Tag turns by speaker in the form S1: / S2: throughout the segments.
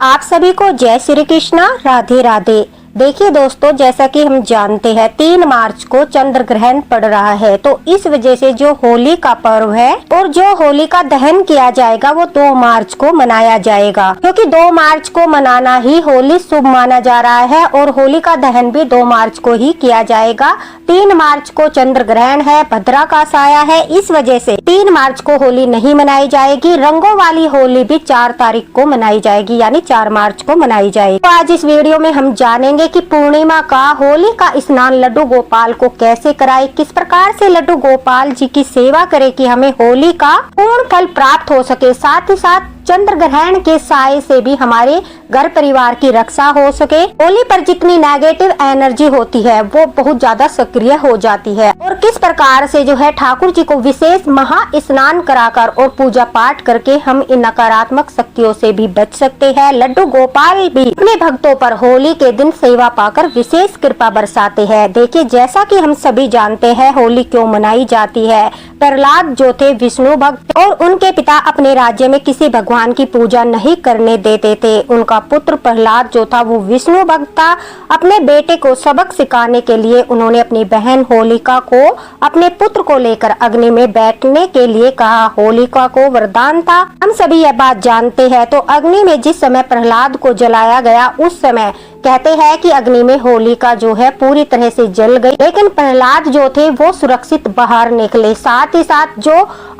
S1: आप सभी को जय श्री कृष्णा, राधे राधे। देखिए दोस्तों, जैसा कि हम जानते हैं 3 मार्च को चंद्र ग्रहण पड़ रहा है, तो इस वजह से जो होली का पर्व है और जो होली का दहन किया जाएगा वो 2 मार्च को मनाया जाएगा, क्योंकि 2 मार्च को मनाना ही होली शुभ माना जा रहा है और होली का दहन भी 2 मार्च को ही किया जाएगा। 3 मार्च को चंद्र ग्रहण है, भद्रा का साया है, इस वजह से 3 मार्च को होली नहीं मनाई जाएगी। रंगों वाली होली भी 4 तारीख को मनाई जाएगी, यानी 4 मार्च को मनाई जाएगी। तो आज इस वीडियो में हम जानेंगे कि पूर्णिमा का होली का स्नान लड्डू गोपाल को कैसे कराए, किस प्रकार से लड्डू गोपाल जी की सेवा करे कि हमें होली का पूर्ण फल प्राप्त हो सके, साथ ही साथ चंद्र ग्रहण के साए से भी हमारे घर परिवार की रक्षा हो सके। होली पर जितनी नेगेटिव एनर्जी होती है वो बहुत ज्यादा सक्रिय हो जाती है और किस प्रकार से जो है ठाकुर जी को विशेष महा स्नान कराकर और पूजा पाठ करके हम इन नकारात्मक शक्तियों से भी बच सकते हैं। लड्डू गोपाल भी अपने भक्तों पर होली के दिन सेवा पाकर विशेष कृपा बरसाते हैं। देखिए, जैसा कि हम सभी जानते हैं होली क्यों मनाई जाती है। प्रहलाद जो थे विष्णु भक्त और उनके पिता अपने राज्य में किसी भगवान की पूजा नहीं करने देते थे। उनका पुत्र प्रहलाद जो था वो विष्णु भक्त था। अपने बेटे को सबक सिखाने के लिए उन्होंने अपनी बहन होलिका को अपने पुत्र को लेकर अग्नि में बैठने के लिए कहा। होलिका को वरदान था, हम सभी यह बात जानते हैं। तो अग्नि में जिस समय प्रहलाद को जलाया गया उस समय कहते हैं कि अग्नि में होलिका जो है पूरी तरह से जल गई, लेकिन प्रहलाद जो थे वो सुरक्षित बाहर निकले। साथ ही साथ जो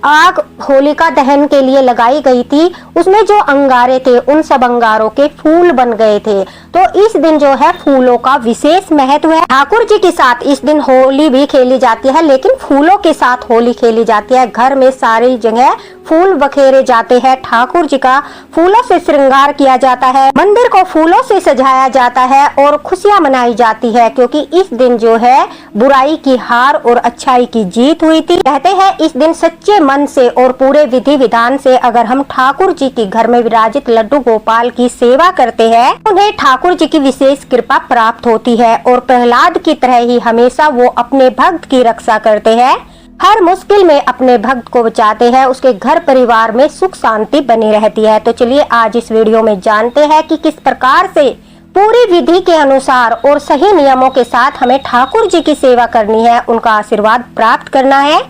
S1: आग होलिका दहन के लिए लगाई गई थी उसमें जो अंगारे थे उन सब अंगारों के फूल बन गए थे। तो इस दिन जो है फूलों का विशेष महत्व है। ठाकुर जी के साथ इस दिन होली भी खेली जाती है, लेकिन फूलों के साथ होली खेली जाती है। घर में सारी जगह फूल बखेरे जाते हैं, ठाकुर जी का फूलों से श्रृंगार किया जाता है, मंदिर को फूलों से सजाया जाता है और खुशियां मनाई जाती है, क्योंकि इस दिन जो है बुराई की हार और अच्छाई की जीत हुई थी। कहते हैं इस दिन सच्चे मन से और पूरे विधि विधान से अगर हम ठाकुर जी की घर में विराजित लड्डू गोपाल की सेवा करते हैं, उन्हें ठाकुर जी की विशेष कृपा प्राप्त होती है और प्रहलाद की तरह ही हमेशा वो अपने भक्त की रक्षा करते हैं, हर मुश्किल में अपने भक्त को बचाते हैं, उसके घर परिवार में सुख शांति बनी रहती है। तो चलिए आज इस वीडियो में जानते हैं कि किस प्रकार से पूरी विधि के अनुसार और सही नियमों के साथ हमें ठाकुर जी की सेवा करनी है, उनका आशीर्वाद प्राप्त करना है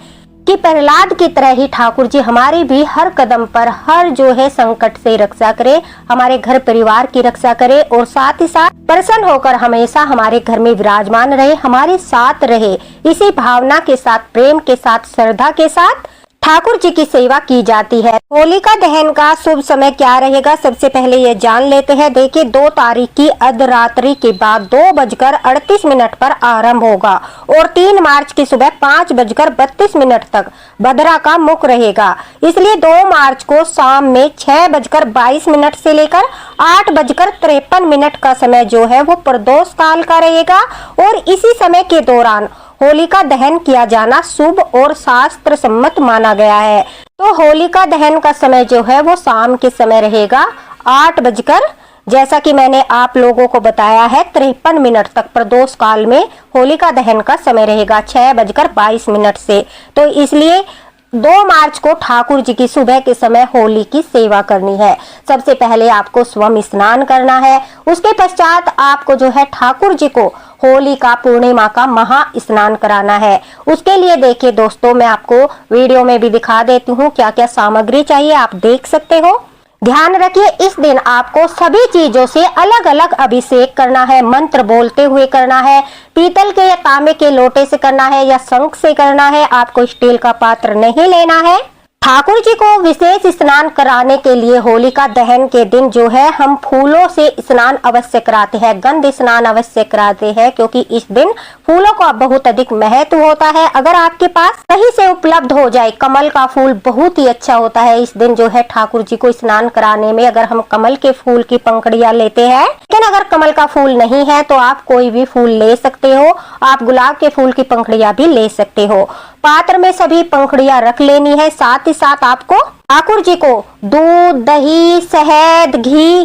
S1: कि प्रहलाद की तरह ही ठाकुर जी हमारी भी हर कदम पर हर जो है संकट से रक्षा करे, हमारे घर परिवार की रक्षा करे और साथ ही साथ प्रसन्न होकर हमेशा हमारे घर में विराजमान रहे, हमारे साथ रहे। इसी भावना के साथ, प्रेम के साथ, श्रद्धा के साथ ठाकुर जी की सेवा की जाती है। होलिका दहन का शुभ समय क्या रहेगा, सबसे पहले ये जान लेते हैं। देखिए 2 तारीख की अर्धरात्रि के बाद 2:38 पर आरंभ होगा और 3 मार्च की सुबह 5:32 तक भद्रा का मुख रहेगा। इसलिए 2 मार्च को शाम में 6:22 से लेकर 8:53 का समय जो है वो प्रदोष काल का रहेगा और इसी समय के दौरान होलिका दहन किया जाना शुभ और शास्त्र सम्मत माना गया है। तो होलिका दहन का समय जो है वो शाम के समय रहेगा 8 बजकर, जैसा कि मैंने आप लोगों को बताया है 53 तक प्रदोष काल में होलिका दहन का समय रहेगा 6:22 से। तो इसलिए 2 मार्च को ठाकुर जी की सुबह के समय होली की सेवा करनी है। सबसे पहले आपको स्वयं स्नान करना है, उसके पश्चात आपको जो है ठाकुर जी को होली का पूर्णिमा का महा स्नान कराना है। उसके लिए देखिए दोस्तों, मैं आपको वीडियो में भी दिखा देती हूँ क्या क्या सामग्री चाहिए, आप देख सकते हो। ध्यान रखिए इस दिन आपको सभी चीजों से अलग अलग अभिषेक करना है, मंत्र बोलते हुए करना है, पीतल के या तांबे के लोटे से करना है या शंख से करना है। आपको स्टील का पात्र नहीं लेना है। ठाकुर जी को विशेष स्नान कराने के लिए होलिका दहन के दिन जो है हम फूलों से स्नान अवश्य कराते हैं, गंध स्नान अवश्य कराते हैं, क्योंकि इस दिन फूलों का बहुत अधिक महत्व होता है। अगर आपके पास सही से उपलब्ध हो जाए, कमल का फूल बहुत ही अच्छा होता है इस दिन जो है ठाकुर जी को स्नान कराने में। अगर हम कमल के फूल की पंखुड़ियां लेते हैं, लेकिन अगर कमल का फूल नहीं है तो आप कोई भी फूल ले सकते हो, आप गुलाब के फूल की पंखुड़ियां भी ले सकते हो। पात्र में सभी पंखुड़ियां रख लेनी है। साथ ही साथ आपको ठाकुर जी को दूध, दही, शहद, घी,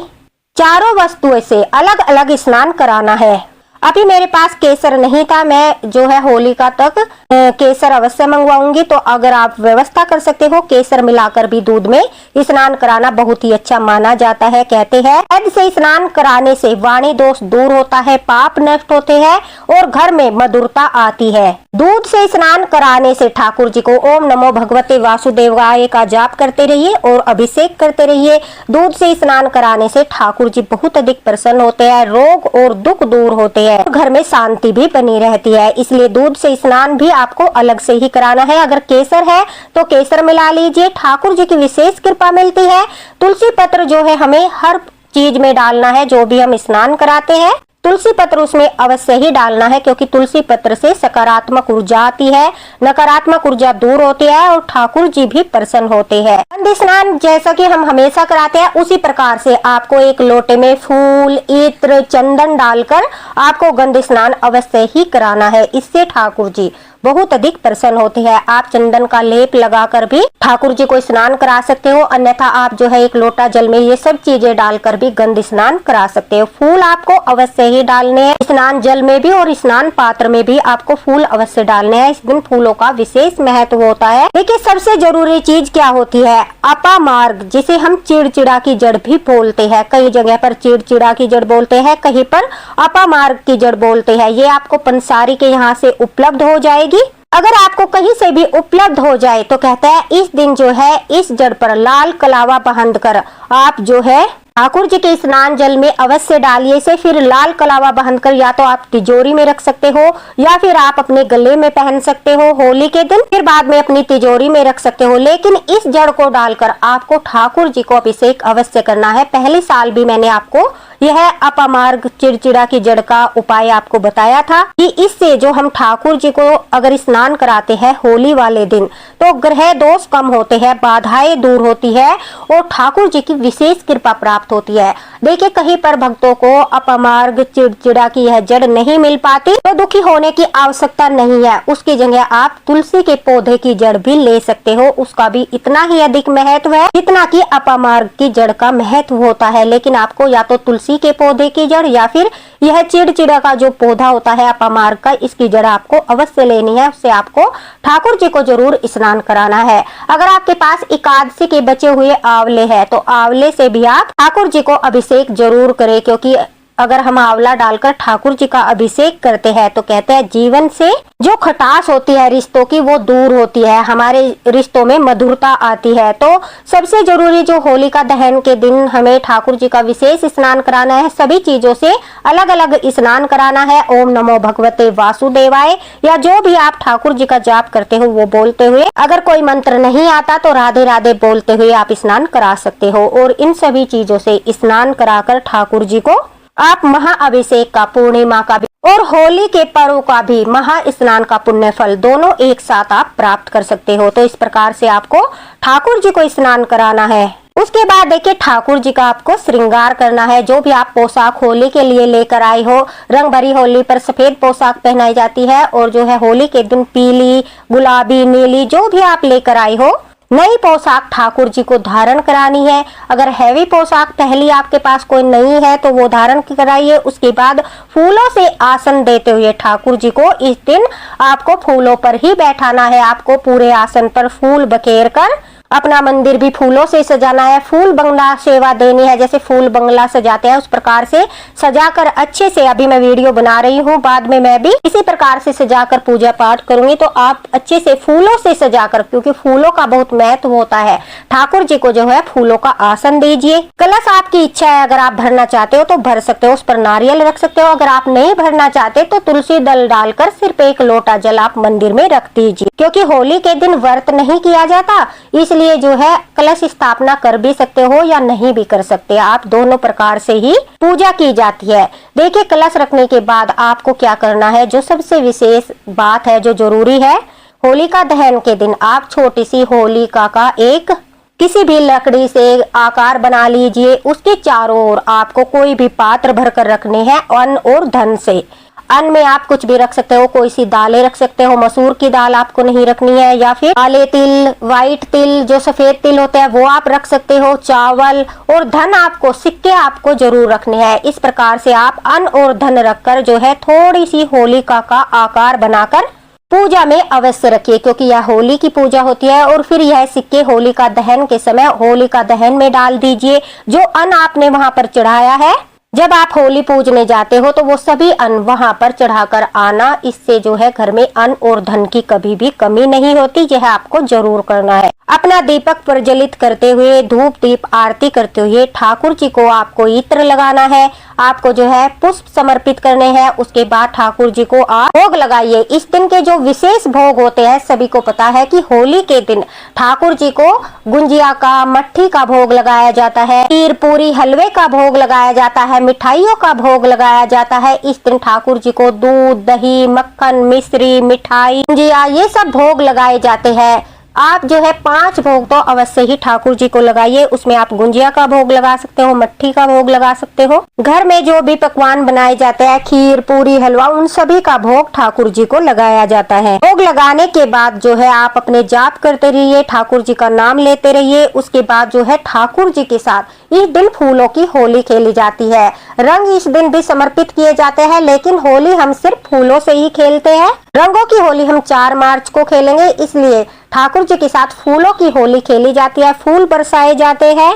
S1: चारों वस्तुओं से अलग अलग स्नान कराना है। अभी मेरे पास केसर नहीं था, मैं जो है होलिका तक केसर अवश्य मंगवाऊंगी। तो अगर आप व्यवस्था कर सकते हो, केसर मिलाकर भी दूध में स्नान कराना बहुत ही अच्छा माना जाता है। कहते हैं शहद से स्नान कराने से वाणी दोष दूर होता है, पाप नष्ट होते हैं और घर में मधुरता आती है। दूध से स्नान कराने से ठाकुर जी को ओम नमो भगवते वासुदेवाय का जाप करते रहिए और अभिषेक करते रहिए। दूध से स्नान कराने से ठाकुर जी बहुत अधिक प्रसन्न होते हैं, रोग और दुख दूर होते हैं, घर में शांति भी बनी रहती है। इसलिए दूध से स्नान भी आपको अलग से ही कराना है। अगर केसर है तो केसर मिला लीजिए, ठाकुर जी की विशेष कृपा मिलती है। तुलसी पत्र जो है हमें हर चीज में डालना है, जो भी हम स्नान कराते हैं तुलसी पत्र उसमें अवश्य ही डालना है, क्योंकि तुलसी पत्र से सकारात्मक ऊर्जा आती है, नकारात्मक ऊर्जा दूर होती है और ठाकुर जी भी प्रसन्न होते हैं। गंध स्नान जैसा कि हम हमेशा कराते हैं उसी प्रकार से आपको एक लोटे में फूल, इत्र, चंदन डालकर आपको गंध स्नान अवश्य ही कराना है। इससे ठाकुर जी बहुत अधिक प्रसन्न होते हैं। आप चंदन का लेप लगाकर भी ठाकुर जी को स्नान करा सकते हो, अन्यथा आप जो है एक लोटा जल में ये सब चीजें डालकर भी गंध स्नान करा सकते हो। फूल आपको अवश्य ही डालने हैं, स्नान जल में भी और स्नान पात्र में भी आपको फूल अवश्य डालने हैं। इस दिन फूलों का विशेष महत्व होता है। देखिए सबसे जरूरी चीज क्या होती है, अपामार्ग, जिसे हम चिड़चिड़ा की जड़ भी बोलते हैं। कई जगह पर चिड़चिड़ा की जड़ बोलते हैं, कहीं पर अपामार्ग की जड़ बोलते हैं। ये आपको पंसारी के यहाँ से उपलब्ध हो जाएगी। अगर आपको कहीं से भी उपलब्ध हो जाए तो कहते हैं इस दिन जो है इस जड़ पर लाल कलावा बांध कर आप जो है ठाकुर जी के स्नान जल में अवश्य डालिए से। फिर लाल कलावा बांधकर या तो आप तिजोरी में रख सकते हो या फिर आप अपने गले में पहन सकते हो होली के दिन, फिर बाद में अपनी तिजोरी में रख सकते हो। लेकिन इस जड़ को डालकर आपको ठाकुर जी को अभिषेक अवश्य करना है। पहले साल भी मैंने आपको यह अपामार्ग चिड़चिड़ा की जड़ का उपाय आपको बताया था कि इससे जो हम ठाकुर जी को अगर स्नान कराते हैं होली वाले दिन तो ग्रह दोष कम होते हैं, बाधाएं दूर होती है और ठाकुर जी की विशेष कृपा प्राप्त होती है। देखिए कहीं पर भक्तों को अपामार्ग चिड़चिड़ा की यह जड़ नहीं मिल पाती तो दुखी होने की आवश्यकता नहीं है। उसकी जगह आप तुलसी के पौधे की जड़ भी ले सकते हो, उसका भी इतना ही अधिक महत्व है जितना कि अपामार्ग की जड़ का महत्व होता है। लेकिन आपको या तो तुलसी के पौधे की जड़ या फिर यह चिड़चिड़ा का जो पौधा होता है अपामार्ग का, इसकी जड़ आपको अवश्य लेनी है। उससे आपको ठाकुर जी को जरूर स्नान कराना है। अगर आपके पास एकादशी के बचे हुए आंवले हैं तो आंवले से भी आप ठाकुर जी को अभिषेक जरूर करें, क्योंकि अगर हम आंवला डालकर ठाकुर जी का अभिषेक करते हैं तो कहते हैं जीवन से जो खटास होती है रिश्तों की वो दूर होती है, हमारे रिश्तों में मधुरता आती है। तो सबसे जरूरी जो होलिका दहन के दिन हमें ठाकुर जी का विशेष स्नान कराना है, सभी चीजों से अलग अलग स्नान कराना है। ओम नमो भगवते वासुदेवाय या जो भी आप ठाकुर जी का जाप करते हो वो बोलते हुए, अगर कोई मंत्र नहीं आता तो राधे राधे बोलते हुए आप स्नान करा सकते हो। और इन सभी चीजों से स्नान कराकर ठाकुर जी को आप महाअभिषेक का, पूर्णिमा का भी और होली के पर्व का भी महा स्नान का पुण्य फल दोनों एक साथ आप प्राप्त कर सकते हो। तो इस प्रकार से आपको ठाकुर जी को स्नान कराना है। उसके बाद देखिए ठाकुर जी का आपको श्रृंगार करना है। जो भी आप पोशाक होली के लिए लेकर आए हो, रंग भरी होली पर सफेद पोशाक पहनाई जाती है और जो है होली के दिन पीली, गुलाबी, नीली जो भी आप लेकर आए हो नई पोशाक ठाकुर जी को धारण करानी है। अगर हैवी पोशाक पहली आपके पास कोई नहीं है तो वो धारण कराइए। उसके बाद फूलों से आसन देते हुए ठाकुर जी को इस दिन आपको फूलों पर ही बैठाना है। आपको पूरे आसन पर फूल बखेर कर अपना मंदिर भी फूलों से सजाना है। फूल बंगला सेवा देनी है, जैसे फूल बंगला सजाते हैं उस प्रकार से सजाकर अच्छे से, अभी मैं वीडियो बना रही हूँ, बाद में मैं भी इसी प्रकार से सजाकर पूजा पाठ करूंगी। तो आप अच्छे से फूलों से सजाकर, क्योंकि फूलों का बहुत महत्व होता है, ठाकुर जी को जो है फूलों का आसन दीजिए। कलश आपकी इच्छा है, अगर आप भरना चाहते हो तो भर सकते हो, उस पर नारियल रख सकते हो। अगर आप नहीं भरना चाहते तो तुलसी दल डालकर सिर्फ एक लोटा जल आप मंदिर में रख दीजिए, क्योंकि होली के दिन व्रत नहीं किया जाता, इसलिए जो है कलश स्थापना कर भी सकते हो या नहीं भी कर सकते, आप दोनों प्रकार से ही पूजा की जाती है। देखिए कलश रखने के बाद आपको क्या करना है, जो सबसे विशेष बात है जो जरूरी है, होलिका दहन के दिन आप छोटी सी होलिका का एक किसी भी लकड़ी से आकार बना लीजिए। उसके चारों ओर आपको कोई भी पात्र भरकर रखने हैं, अन्न और धन से। अन्न में आप कुछ भी रख सकते हो, कोई सी दालें रख सकते हो, मसूर की दाल आपको नहीं रखनी है, या फिर काले तिल, व्हाइट तिल, जो सफेद तिल होते हैं वो आप रख सकते हो, चावल और धन आपको, सिक्के आपको जरूर रखने हैं। इस प्रकार से आप अन्न और धन रखकर जो है थोड़ी सी होलिका का आकार बनाकर पूजा में अवश्य रखिए, क्योंकि यह होली की पूजा होती है। और फिर यह सिक्के होलिका दहन के समय होलिका दहन में डाल दीजिए। जो अन्न आपने वहां पर चढ़ाया है, जब आप होली पूजने जाते हो तो वो सभी अन्न वहां पर चढ़ाकर आना। इससे जो है घर में अन्न और धन की कभी भी कमी नहीं होती। यह आपको जरूर करना है। अपना दीपक प्रज्वलित करते हुए, धूप दीप आरती करते हुए ठाकुर जी को आपको इत्र लगाना है, आपको जो है पुष्प समर्पित करने हैं। उसके बाद ठाकुर जी को आप भोग लगाइए। इस दिन के जो विशेष भोग होते हैं, सभी को पता है कि होली के दिन ठाकुर जी को गुंजिया का, मट्ठी का भोग लगाया जाता है, खीर पूरी हलवे का भोग लगाया जाता है, मिठाइयों का भोग लगाया जाता है। इस दिन ठाकुर जी को दूध, दही, मक्खन, मिश्री, मिठाई, गुंजिया, ये सब भोग लगाए जाते हैं। आप जो है 5 भोग तो अवश्य ही ठाकुर जी को लगाइए। उसमें आप गुंजिया का भोग लगा सकते हो, मट्ठी का भोग लगा सकते हो। घर में जो भी पकवान बनाए जाते हैं, खीर पूरी हलवा, उन सभी का भोग ठाकुर जी को लगाया जाता है। भोग लगाने के बाद जो है आप अपने जाप करते रहिए, ठाकुर जी का नाम लेते रहिए। उसके बाद जो है ठाकुर जी के साथ इस दिन फूलों की होली खेली जाती है। रंग इस दिन भी समर्पित किए जाते हैं, लेकिन होली हम सिर्फ फूलों से ही खेलते हैं। रंगों की होली हम 4 मार्च को खेलेंगे, इसलिए ठाकुर जी के साथ फूलों की होली खेली जाती है। फूल बरसाए जाते हैं,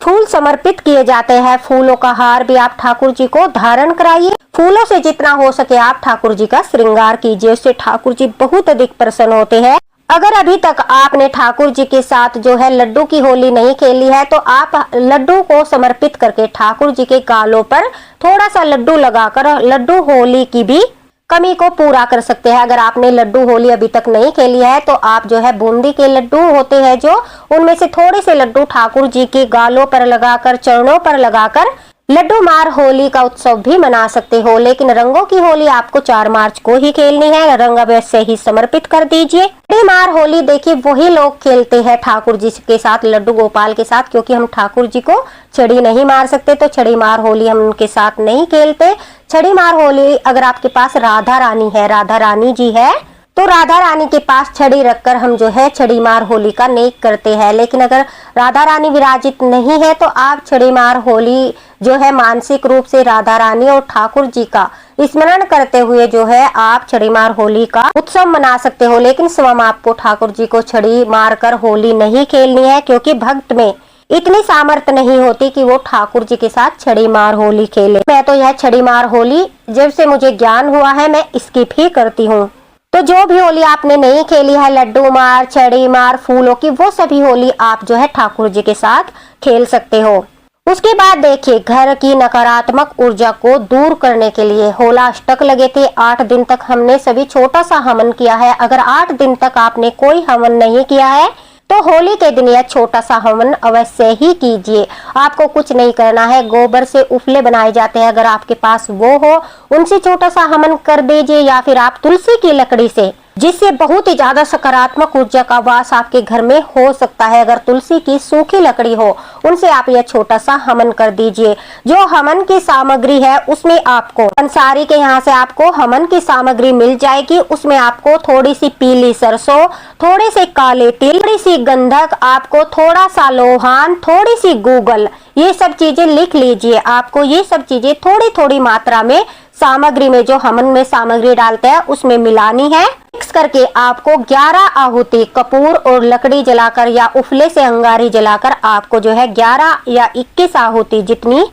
S1: फूल समर्पित किए जाते हैं। फूलों का हार भी आप ठाकुर जी को धारण कराइए। फूलों से जितना हो सके आप ठाकुर जी का श्रृंगार कीजिए, उससे ठाकुर जी बहुत अधिक प्रसन्न होते हैं। अगर अभी तक आपने ठाकुर जी के साथ जो है लड्डू की होली नहीं खेली है, तो आप लड्डू को समर्पित करके ठाकुर जी के गालों पर थोड़ा सा लड्डू लगाकर लड्डू होली की भी कमी को पूरा कर सकते हैं। अगर आपने लड्डू होली अभी तक नहीं खेली है, तो आप जो है बूंदी के लड्डू होते हैं जो, उनमें से थोड़े से लड्डू ठाकुर जी के गालों पर लगाकर, चरणों पर लगाकर लड्डू मार होली का उत्सव भी मना सकते हो। लेकिन रंगों की होली आपको 4 मार्च को ही खेलनी है। रंग अवश्य ही समर्पित कर दीजिए। छड़ी मार होली देखिए वही लोग खेलते हैं ठाकुर जी के साथ, लड्डू गोपाल के साथ, क्योंकि हम ठाकुर जी को छड़ी नहीं मार सकते, तो छड़ी मार होली हम उनके साथ नहीं खेलते। छड़ी मार होली अगर आपके पास राधा रानी है, राधा रानी जी है, तो राधा रानी के पास छड़ी रखकर हम जो है छड़ी मार होली का नेक करते हैं। लेकिन अगर राधा रानी विराजित नहीं है, तो आप छड़ी मार होली जो है मानसिक रूप से राधा रानी और ठाकुर जी का स्मरण करते हुए जो है आप छड़ी मार होली का उत्सव मना सकते हो। लेकिन स्वयं आपको ठाकुर जी को छड़ी मार कर होली नहीं खेलनी है, क्योंकि भक्त में इतनी सामर्थ्य नहीं होती कि वो ठाकुर जी के साथ छड़ी मार होली खेले। मैं तो यह छड़ी मार होली जब से मुझे ज्ञान हुआ है, मैं स्किप ही करती हूँ। तो जो भी होली आपने नहीं खेली है, लड्डू मार, छड़ी मार, फूलों की, वो सभी होली आप जो है ठाकुर जी के साथ खेल सकते हो। उसके बाद देखिए, घर की नकारात्मक ऊर्जा को दूर करने के लिए होला अष्टक लगे थे। 8 दिन तक हमने सभी छोटा सा हवन किया है। अगर 8 दिन तक आपने कोई हवन नहीं किया है, तो होली के दिन यह छोटा सा हवन अवश्य ही कीजिए। आपको कुछ नहीं करना है। गोबर से उफले बनाए जाते हैं, अगर आपके पास वो हो, उनसे छोटा सा हवन कर दीजिए। या फिर आप तुलसी की लकड़ी से, जिससे बहुत ही ज्यादा सकारात्मक ऊर्जा का वास आपके घर में हो सकता है, अगर तुलसी की सूखी लकड़ी हो, उनसे आप यह छोटा सा हवन कर दीजिए। जो हवन की सामग्री है उसमें आपको अंसारी के यहाँ से आपको हवन की सामग्री मिल जाएगी। उसमें आपको थोड़ी सी पीली सरसों, थोड़े से काले तिल, थोड़ी सी गंधक, आपको थोड़ा सा लोहान, थोड़ी सी गूगल, ये सब चीजें लिख लीजिए। आपको ये सब चीजें थोड़ी थोड़ी मात्रा में सामग्री में, जो हवन में सामग्री डालते हैं उसमें मिलानी है। मिक्स करके आपको 11 आहुति कपूर और लकड़ी जलाकर या उफले से अंगारी जलाकर आपको जो है 11 या 21 आहुति जितनी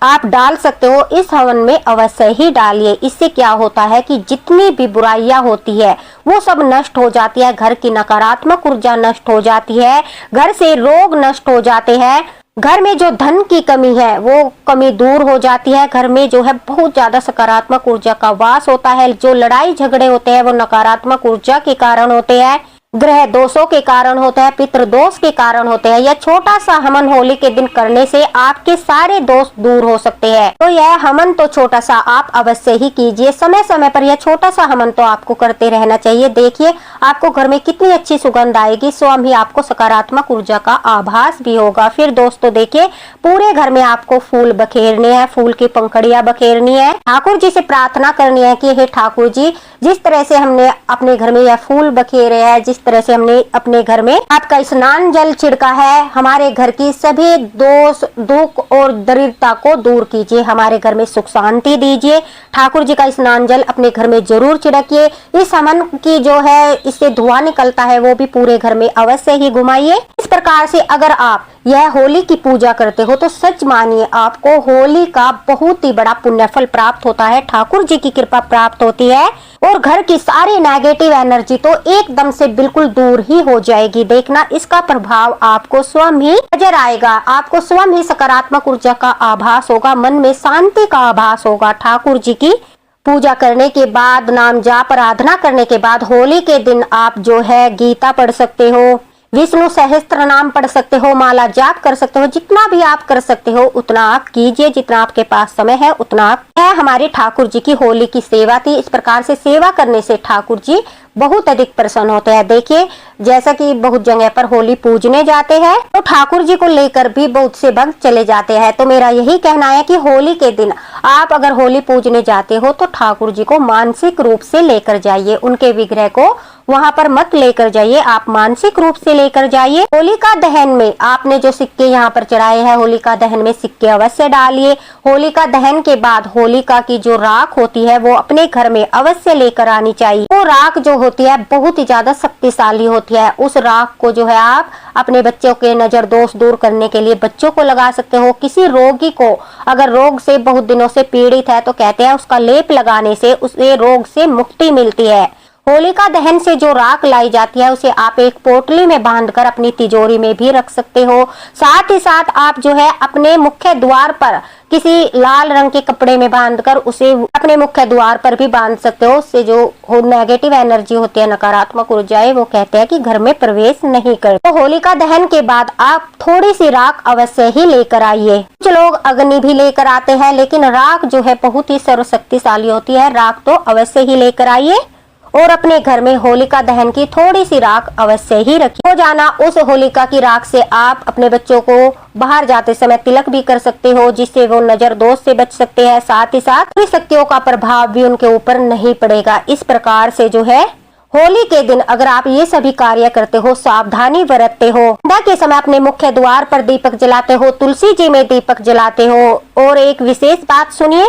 S1: आप डाल सकते हो इस हवन में अवश्य ही डालिए। इससे क्या होता है कि जितनी भी बुराइयां होती है वो सब नष्ट हो जाती है। घर की नकारात्मक ऊर्जा नष्ट हो जाती है, घर से रोग नष्ट हो जाते हैं, घर में जो धन की कमी है वो कमी दूर हो जाती है। घर में जो है बहुत ज्यादा सकारात्मक ऊर्जा का वास होता है। जो लड़ाई झगड़े होते हैं वो नकारात्मक ऊर्जा के कारण होते हैं। ग्रह दोषों के कारण होता है, पितृ दोष के कारण होते हैं। यह छोटा सा हवन होली के दिन करने से आपके सारे दोष दूर हो सकते हैं। तो यह हवन तो छोटा सा आप अवश्य ही कीजिए। समय समय पर यह छोटा सा हवन तो आपको करते रहना चाहिए। देखिए आपको घर में कितनी अच्छी सुगंध आएगी, स्वयं ही आपको सकारात्मक ऊर्जा का आभास भी होगा। फिर दोस्तों देखिए पूरे घर में आपको फूल बखेरने हैं, फूल की पंखुड़ियां बखेरनी है। ठाकुर जी से प्रार्थना करनी है कि हे ठाकुर जी, जिस तरह से हमने अपने घर में यह फूल बखेरे हैं, जिस तरह से हमने अपने घर में आपका स्नान जल छिड़का है, हमारे घर की सभी दोष दुख और दरिद्रता को दूर कीजिए, हमारे घर में सुख शांति दीजिए। ठाकुर जी का स्नान जल अपने घर में जरूर छिड़किए। इस हवन की जो है इससे धुआं निकलता है वो भी पूरे घर में अवश्य ही घुमाइए। इस प्रकार से अगर आप यह होली की पूजा करते हो तो सच मानिए आपको होली का बहुत ही बड़ा पुण्यफल प्राप्त होता है, ठाकुर जी की कृपा प्राप्त होती है और घर की सारी नेगेटिव एनर्जी तो एकदम से बिल्कुल दूर ही हो जाएगी। देखना इसका प्रभाव आपको स्वयं ही नजर आएगा, आपको स्वयं ही सकारात्मक ऊर्जा का आभास होगा, मन में शांति का आभास होगा। ठाकुर जी की पूजा करने के बाद, नाम जाप आराधना करने के बाद होली के दिन आप जो है गीता पढ़ सकते हो, विष्णु सहस्त्र नाम पढ़ सकते हो, माला जाप कर सकते हो। जितना भी आप कर सकते हो उतना आप कीजिए, जितना आपके पास समय है उतना आप। हमारे ठाकुर जी की होली की सेवा थी। इस प्रकार से सेवा करने से ठाकुर जी बहुत अधिक प्रसन्न होते हैं। देखिए जैसा कि बहुत जगह पर होली पूजने जाते हैं तो ठाकुर जी को लेकर भी बहुत से भक्त चले जाते हैं। तो मेरा यही कहना है कि होली के दिन आप अगर होली पूजने जाते हो तो ठाकुर जी को मानसिक रूप से लेकर जाइए, उनके विग्रह को वहां पर मत लेकर जाइए, आप मानसिक रूप से लेकर जाइए। होलिका दहन में आपने जो सिक्के यहाँ पर चढ़ाए हैं, होलिका दहन में सिक्के अवश्य डालिए। होलिका दहन के बाद होलिका की जो राख होती है वो अपने घर में अवश्य लेकर आनी चाहिए। वो राख जो होती है बहुत ही ज्यादा शक्तिशाली होती है। उस राख को जो है आप अपने बच्चों के नजर दोष दूर करने के लिए बच्चों को लगा सकते हो। किसी रोगी को अगर रोग से बहुत दिनों से पीड़ित है तो कहते हैं उसका लेप लगाने से उसे रोग से मुक्ति मिलती है। होलिका दहन से जो राख लाई जाती है उसे आप एक पोटली में बांधकर अपनी तिजोरी में भी रख सकते हो। साथ ही साथ आप जो है अपने मुख्य द्वार पर किसी लाल रंग के कपड़े में बांधकर उसे अपने मुख्य द्वार पर भी बांध सकते हो। उससे जो नेगेटिव एनर्जी होती है, नकारात्मक ऊर्जाएं, वो कहते हैं कि घर में प्रवेश नहीं कर। तो होलिका दहन के बाद आप थोड़ी सी राख अवश्य ही लेकर आइए। कुछ लोग अग्नि भी लेकर आते हैं, लेकिन राख जो है बहुत ही सर्वशक्तिशाली होती है। राख तो अवश्य ही लेकर आइए और अपने घर में होलिका दहन की थोड़ी सी राख अवश्य ही रखिए। हो जाना उस होलिका की राख से आप अपने बच्चों को बाहर जाते समय तिलक भी कर सकते हो, जिससे वो नजर दोष से बच सकते हैं। साथ ही साथ बुरी शक्तियों का प्रभाव भी उनके ऊपर नहीं पड़ेगा। इस प्रकार से जो है होली के दिन अगर आप ये सभी कार्य करते हो, सावधानी बरतते हो, संध्या के समय अपने मुख्य द्वार पर दीपक जलाते हो, तुलसी जी में दीपक जलाते हो। और एक विशेष बात सुनिए,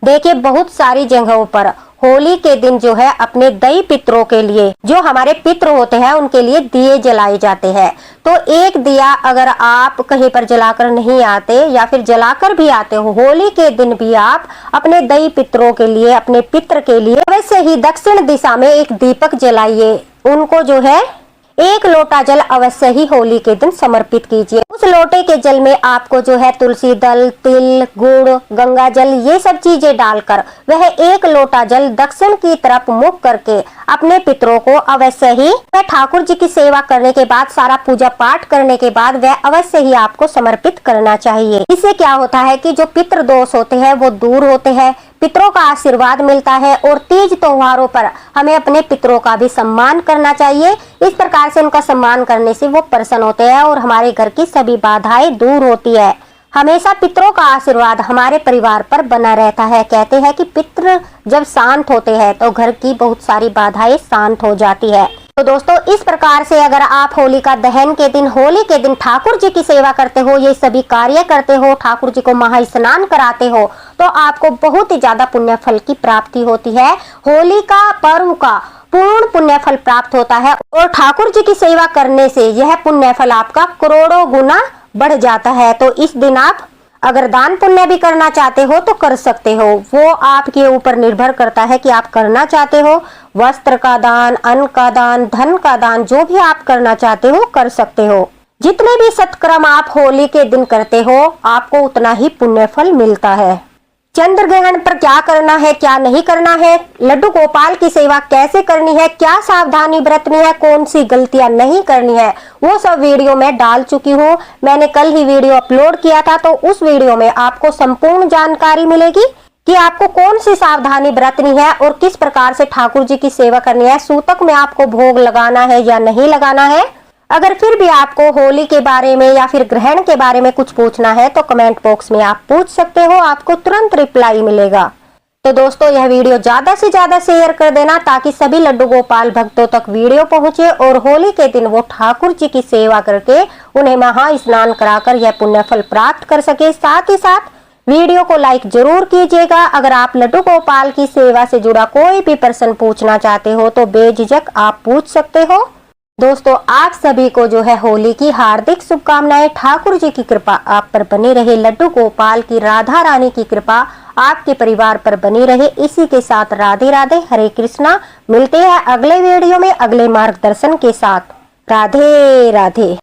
S1: देखिए बहुत सारी जगहों पर होली के दिन जो है अपने दई पितरों के लिए, जो हमारे पितर होते हैं, उनके लिए दिए जलाए जाते हैं। तो एक दिया अगर आप कहीं पर जलाकर नहीं आते या फिर जलाकर भी आते हो, होली के दिन भी आप अपने दई पितरों के लिए, अपने पितर के लिए वैसे ही दक्षिण दिशा में एक दीपक जलाइए। उनको जो है 1 लोटा जल अवश्य ही होली के दिन समर्पित कीजिए। उस लोटे के जल में आपको जो है तुलसी दल, तिल, गुड़, गंगा जल ये सब चीजें डालकर वह 1 लोटा जल दक्षिण की तरफ मुख करके अपने पितरों को अवश्य ही वह ठाकुर जी की सेवा करने के बाद, सारा पूजा पाठ करने के बाद वह अवश्य ही आपको समर्पित करना चाहिए। इससे क्या होता है कि जो पितृ दोष होते हैं वो दूर होते हैं, पितरों का आशीर्वाद मिलता है। और तीज त्योहारों पर हमें अपने पितरों का भी सम्मान करना चाहिए। इस प्रकार से उनका सम्मान करने से वो प्रसन्न होते हैं और हमारे घर की सभी बाधाएं दूर होती है। हमेशा पितरों का आशीर्वाद हमारे परिवार पर बना रहता है। कहते हैं कि पितृ जब शांत होते हैं तो घर की बहुत सारी बाधाएं शांत हो जाती है। तो दोस्तों इस प्रकार से अगर आप होलिका दहन के दिन, होली के दिन ठाकुर जी की सेवा करते हो, ये सभी कार्य करते हो, ठाकुर जी को महा स्नान कराते हो, तो आपको बहुत ही ज्यादा पुण्य फल की प्राप्ति होती है। होली का पर्व का पूर्ण पुण्य फल प्राप्त होता है और ठाकुर जी की सेवा करने से यह पुण्य फल आपका करोड़ों गुना बढ़ जाता है। तो इस दिन आप अगर दान पुण्य भी करना चाहते हो तो कर सकते हो, वो आपके ऊपर निर्भर करता है कि आप करना चाहते हो। वस्त्र का दान, अन्न का दान, धन का दान, जो भी आप करना चाहते हो कर सकते हो। जितने भी सत्कर्म आप होली के दिन करते हो आपको उतना ही पुण्य फल मिलता है। चंद्र ग्रहण पर क्या करना है, क्या नहीं करना है, लड्डू गोपाल की सेवा कैसे करनी है, क्या सावधानी बरतनी है, कौन सी गलतियां नहीं करनी है, वो सब वीडियो मैं डाल चुकी हूँ। मैंने कल ही वीडियो अपलोड किया था, तो उस वीडियो में आपको संपूर्ण जानकारी मिलेगी कि आपको कौन सी सावधानी बरतनी है और किस प्रकार से ठाकुर जी की सेवा करनी है, सूतक में आपको भोग लगाना है या नहीं लगाना है। अगर फिर भी आपको होली के बारे में या फिर ग्रहण के बारे में कुछ पूछना है तो कमेंट बॉक्स में आप पूछ सकते हो, आपको तुरंत रिप्लाई मिलेगा। तो दोस्तों यह वीडियो ज्यादा से ज्यादा शेयर कर देना ताकि सभी लड्डू गोपाल भक्तों तक वीडियो पहुंचे और होली के दिन वो ठाकुर जी की सेवा करके उन्हें महा स्नान कराकर यह पुण्य फल प्राप्त कर सके। साथ ही साथ वीडियो को लाइक जरूर कीजिएगा। अगर आप लड्डू गोपाल की सेवा से जुड़ा कोई भी प्रश्न पूछना चाहते हो तो बेझिझक आप पूछ सकते हो। दोस्तों आप सभी को जो है होली की हार्दिक शुभकामनाएं। ठाकुर जी की कृपा आप पर बनी रहे, लड्डू गोपाल की, राधा रानी की कृपा आपके परिवार पर बनी रहे। इसी के साथ राधे राधे, हरे कृष्णा। मिलते हैं अगले वीडियो में अगले मार्गदर्शन के साथ। राधे राधे।